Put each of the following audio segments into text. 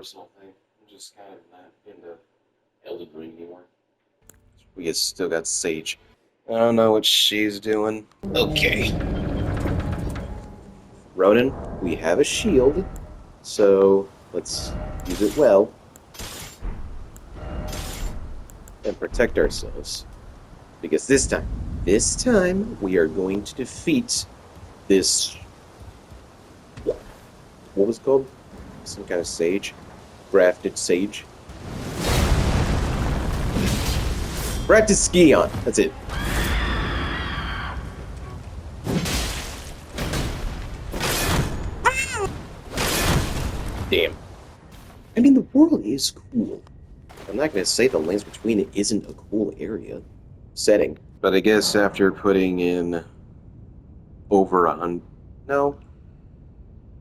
personal thing. I'm just kind of not into Elden Ring anymore. We still got Sage. I don't know what she's doing. Okay. Ronan, we have a shield, so let's use it well and protect ourselves. Because this time, we are going to defeat this. What was it called? Some kind of sage? Grafted sage? Grafted Scion. That's it. Damn. I mean, the world is cool. I'm not going to say the lands between it isn't a cool area setting. But I guess after putting in over 100, no,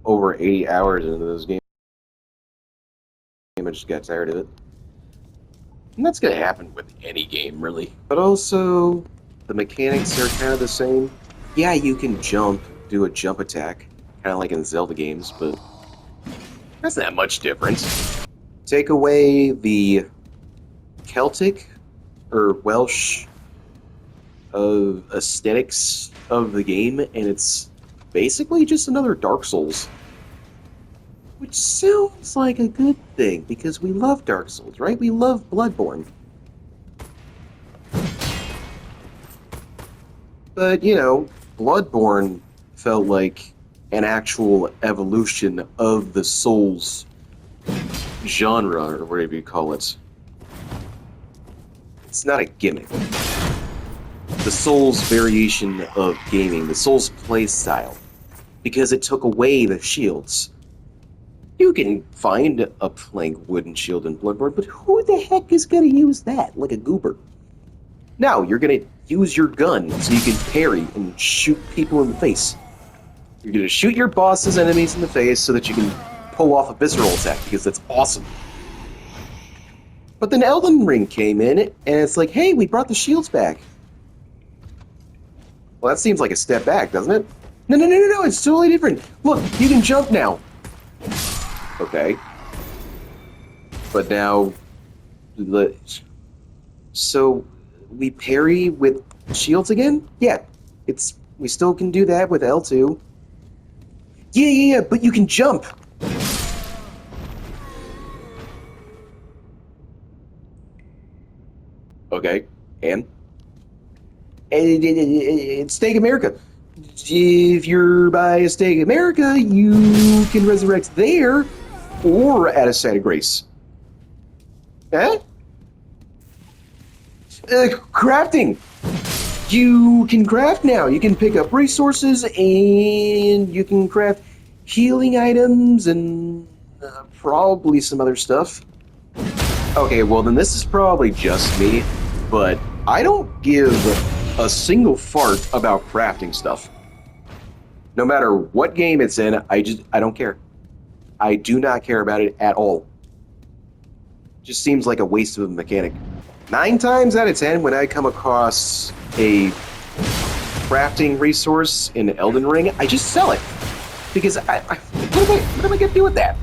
over 80 hours into this game, I just got tired of it. And that's going to happen with any game, really. But also, the mechanics are kind of the same. Yeah, you can jump, do a jump attack, kind of like in Zelda games, but that's not much different. Take away the Celtic or Welsh of aesthetics of the game, and it's basically just another Dark Souls. Which sounds like a good thing, because we love Dark Souls, right? We love Bloodborne. But, you know, Bloodborne felt like an actual evolution of the Souls genre, or whatever you call it. It's not a gimmick. The Souls variation of gaming, the Souls play style, because it took away the shields. You can find a plank wooden shield in Bloodborne, but who the heck is going to use that like a goober? No, you're going to use your gun so you can parry and shoot people in the face. You're going to shoot your boss's enemies in the face so that you can pull off a visceral attack, because that's awesome. But then Elden Ring came in, and it's like, hey, we brought the shields back. Well, that seems like a step back, doesn't it? No, it's totally different. Look, you can jump now. Okay. But now... So, we parry with shields again? Yeah, we still can do that with L2. Yeah, but you can jump! Okay, and? It's Stake America. If you're by a Stake America, you can resurrect there, or at a site of grace. Eh? Crafting! You can craft now. You can pick up resources, and you can craft healing items, and probably some other stuff. Okay, well then this is probably just me, but I don't give a single fart about crafting stuff. No matter what game it's in, I don't care. I do not care about it at all. Just seems like a waste of a mechanic. 9 times out of 10, when I come across a crafting resource in Elden Ring, I just sell it. Because what am I gonna do with that?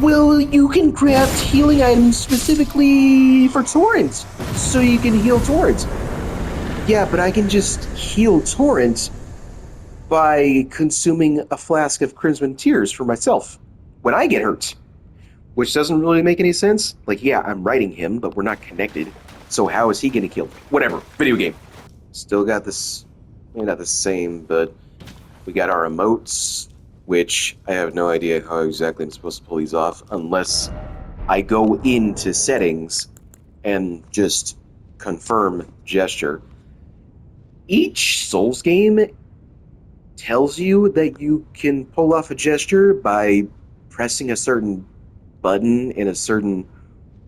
Well, you can craft healing items specifically for Torrent, so you can heal Torrent. Yeah, but I can just heal Torrent by consuming a flask of Crimson Tears for myself when I get hurt. Which doesn't really make any sense. Like, yeah, I'm writing him, but we're not connected. So how is he getting killed? Whatever. Video game. Still got this... Maybe not the same, but... We got our emotes, which I have no idea how exactly I'm supposed to pull these off, unless I go into settings and just confirm gesture. Each Souls game tells you that you can pull off a gesture by pressing a certain button in a certain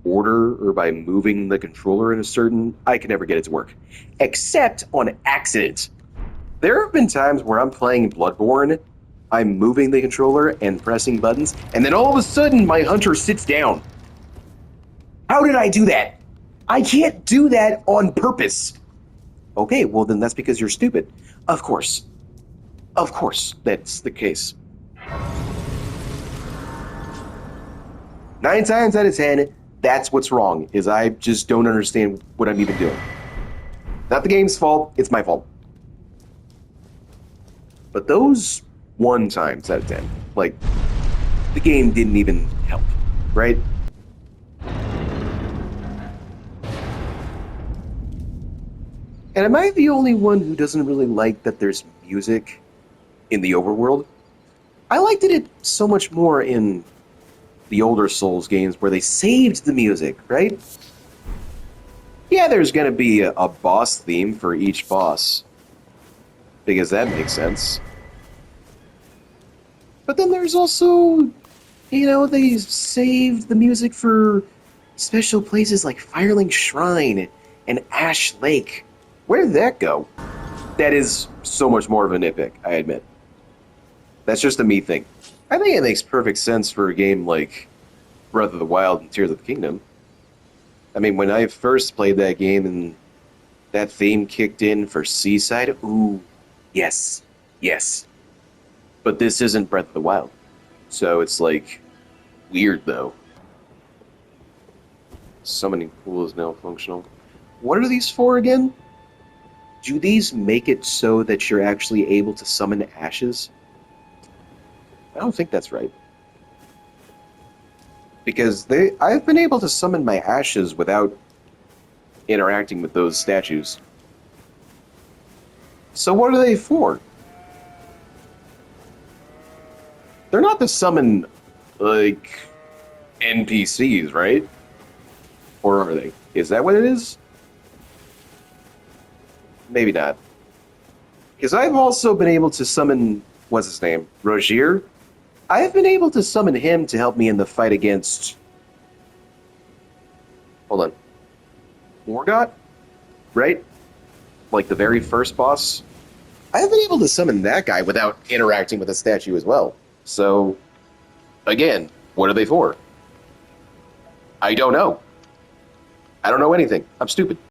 order or by moving the controller in a certain... I can never get it to work. Except on accident. There have been times where I'm playing Bloodborne, I'm moving the controller and pressing buttons, and then all of a sudden my hunter sits down. How did I do that? I can't do that on purpose. Okay, well then that's because you're stupid. Of course. Of course that's the case. 9 times out of 10, that's what's wrong, is I just don't understand what I'm even doing. Not the game's fault, it's my fault. But those 1 times out of 10, like, the game didn't even help, right? And am I the only one who doesn't really like that there's music in the overworld? I liked it so much more in the older Souls games where they saved the music, right? Yeah, there's gonna be a boss theme for each boss, because that makes sense. But then there's also, they saved the music for special places like Firelink Shrine and Ash Lake. Where did that go? That is so much more of a nitpick, I admit. That's just a me thing. I think it makes perfect sense for a game like Breath of the Wild and Tears of the Kingdom. I mean, when I first played that game and that theme kicked in for Seaside, ooh, yes, yes. But this isn't Breath of the Wild. So it's like weird though. Summoning pool is now functional. What are these for again? Do these make it so that you're actually able to summon ashes? I don't think that's right. Because I've been able to summon my ashes without interacting with those statues. So what are they for? They're not to summon, like, NPCs, right? Or are they? Is that what it is? Maybe not. Because I've also been able to summon, what's his name? Rogier? I've been able to summon him to help me in the fight against... Hold on. Morgott? Right? Like the very first boss? I've been able to summon that guy without interacting with the statue as well. So, again, what are they for? I don't know. I don't know anything. I'm stupid.